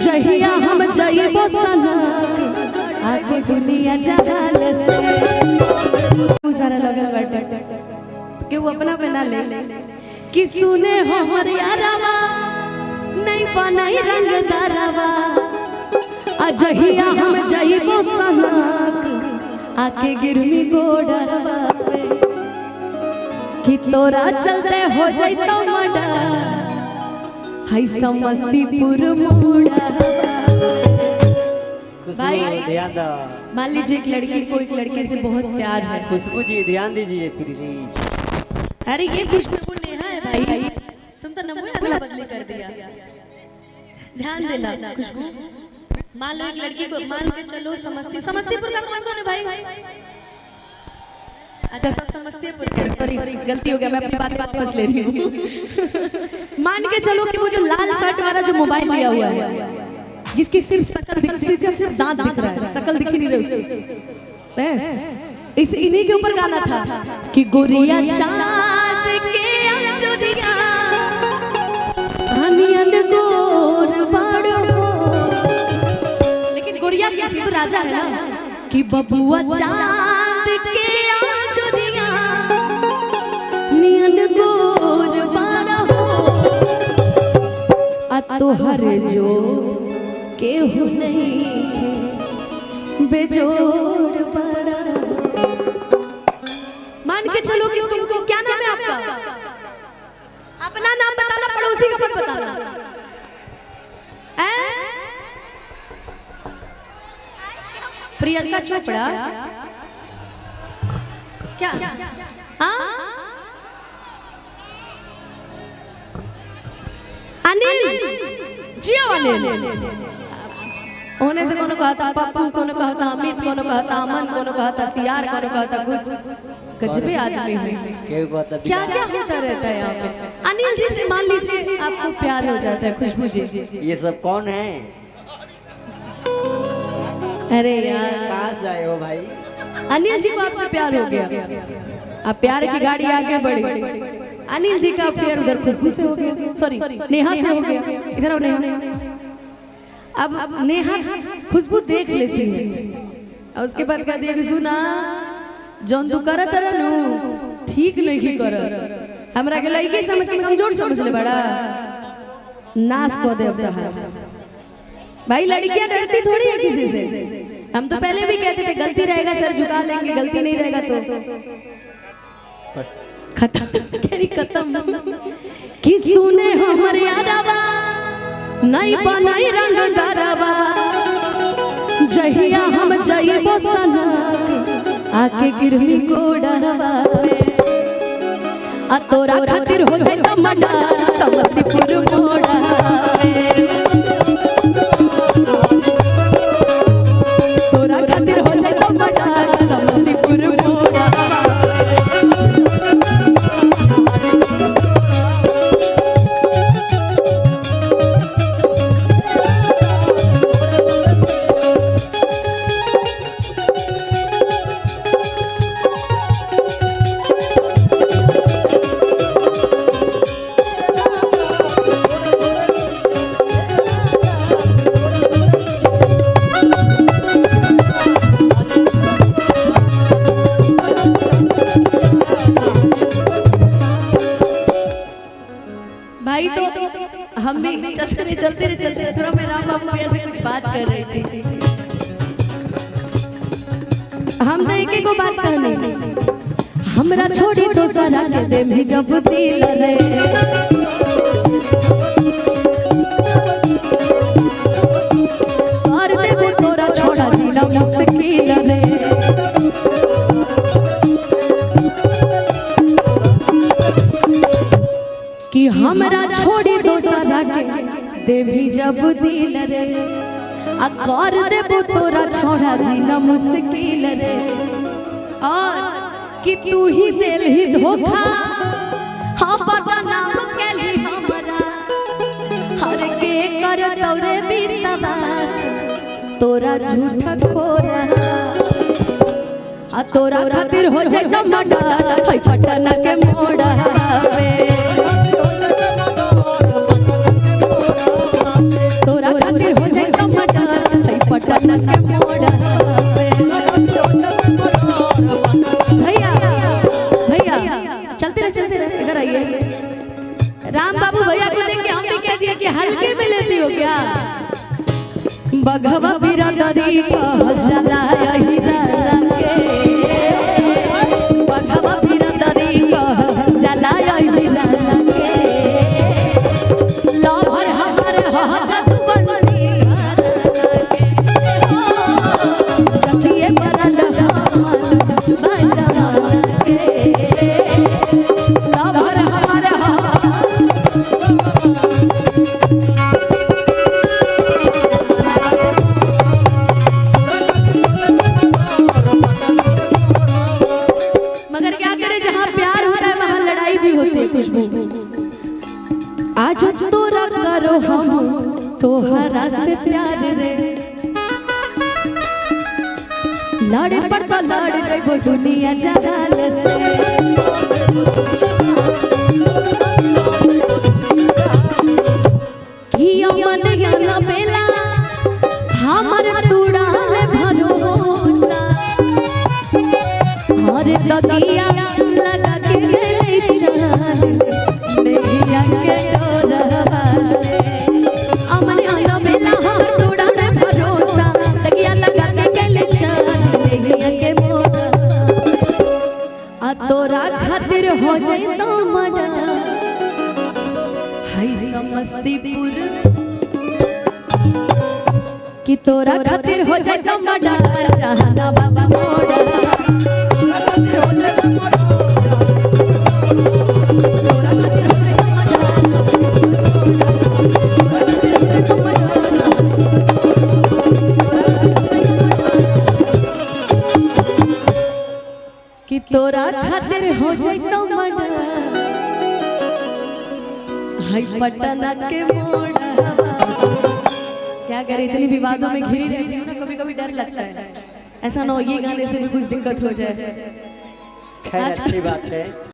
जहिया हम जाइबो सनक आके दुनिया जहान से सारा लगल बाटे के वो अपना बना ले कि सुने हमर यारावा नहीं बनाई रंग दारावा अजहिया हम जाइबो सनक आके गिरमी गोडरवा पे कि तोरा चलते हो जाइतो मडा हाय समस्तीपुर मोड़ा। भाई ध्यान दो, मान लीजिए एक लड़की को एक लड़के से बहुत प्यार है। खुशबू जी ध्यान दीजिए प्लीज। अरे ये खुशबू नेहा है भाई, तुम तो नमो अदला बदली कर दिया। ध्यान देना खुशबू, मान लो एक लड़की को मान के चलो समस्तीपुर का कौन कौन है भाई? अच्छा सब समस्तीपुर के, सॉरी गलती हो गया, मैं अपनी बात वापस ले रही हूँ। मान के चलो कि वो जो लाल शर्ट वाला जो मोबाइल लिया हुआ है जिसकी सिर्फ शकल सिर्फ दांत दिख रहा है, शकल दिख ही नहीं रही उसकी, इस इन्हीं के ऊपर गाना था कि गोरिया चांद के अंजुरिया हनियन गोर बाड़ो, लेकिन गोरिया किसी तो राजा है ना कि बबुआ चांद के अंजुरिया नियन गोर बाड़ो आ तोहर जो केहू नहीं के बेजोड़ बड़ा। मान के चलो कि तुमको क्या नाम है आपका? अपना नाम बताना, पड़ोसी का मत बताना। प्रियंका चोपड़ा क्या? हाँ अनिल जियो अनिल होने से कोनो कहा था पप्पू, कोनो कहा था अमित, कोनो कहा था अमन, कोनो कहा था सियार, कोनो कहा था कुछ गजबे आदमी है। क्या क्या होता रहता है यहाँ पे। अनिल जी से मान लीजिए आपको प्यार हो जाता है खुशबू जी, ये सब कौन है? अरे यार कहाँ से आए हो भाई? अनिल जी को आपसे प्यार हो गया, अब प्यार की गाड़ी आगे बढ़ी, अनिल जी का प्यार उधर खुशबू से हो गया, सॉरी नेहा से हो गया, इधर आओ नेहा। अब नेहा खुशबू देख लेती है और उसके बाद कहती है कि सुना जौन तू करत रहनु ठीक नहीं की कर, हमरा के लड़की समझ के कमजोर समझ ले बड़ा नाश को दे अब भाई। लड़कियां डरती थोड़ी है किसी से, हम तो पहले भी कहते थे गलती रहेगा सर झुका लेंगे, गलती नहीं रहेगा तो खत्म कि सुने हमर यारावा नहीं बनाई रंग दारावा जहिया हम जाइबो सनक आके गिरमी गोडरवा पे आ तोरा खातिर हो जाइता मडर समस्तीपुर मोड़ा पे, तोरा खातिर हो जाइता मडर समस्तीपुर मोड़ा। भाई तो हम भी चलते रहे थोड़ा मैं राम बाबू भैया से कुछ बात कर रही थी, हम तो एक को बात कर रही थी। हमरा छोड़ी तो सारा के दे भी जब दिल रे और देबो तोरा छोड़ा जीना मुश्किल रे कि हमरा छोड़ी दोसरा के देवी जब दिल रे आ कर देबो तोरा छोड़ा जीना मुश्किल रे, और कि तू ही दिल ही धोखा हाँ बदनाम कैली हमरा हर के कर तोरे विश्वास तोरा झूठा खोरा आ तोरा खातिर हो जाए मर्डर है पटना के मोड़ा पे तोरा खातिर हो जाए टमाटर भाई पटना के मोड़ पे। भैया भैया चलते रहे इधर आइए। राम बाबू भैया को देख के हम भी कह दिया कि हल्के में लेती हो क्या। बघवा बिरादरी कहल जाला यही जाला के, बघवा बिरादरी कहल जाला यही जाला के। लवर हमारे हो जादू बंसी जतिए बरंडा बाजा के। लवर हमारे हो मगर क्या करे जहाँ प्यार होता है वहाँ लड़ाई भी होती है। खुशबू आज तोरा करो हम तोहरा से प्यार रे, लड़े पर तो लड़ जाइबो दुनिया जहाल से। किया मन या बेला हमर तुड़ाल भरोसा, हरे तकिया लगा के गेले चाल नैया के डोरवा से। अमन आलो बेला हमर तुड़ाल भरोसा, तकिया लगा के गेले चाल नैया के मोरा। आ तोरा खातिर हो जाए तो मना हाय समस्तीपुर कि तोरा खातिर हो जाए तो मना जहाना बाबा मोड़ा। कि तोरा खातिर हो जाए तो मना हाय पटना के मोड़ा। क्या करे इतनी विवादों में घिरी रहती हूँ ना, कभी कभी डर लगता है ऐसा ना हो ये गाने से भी कुछ दिक्कत हो जाए। खैर अच्छी बात है।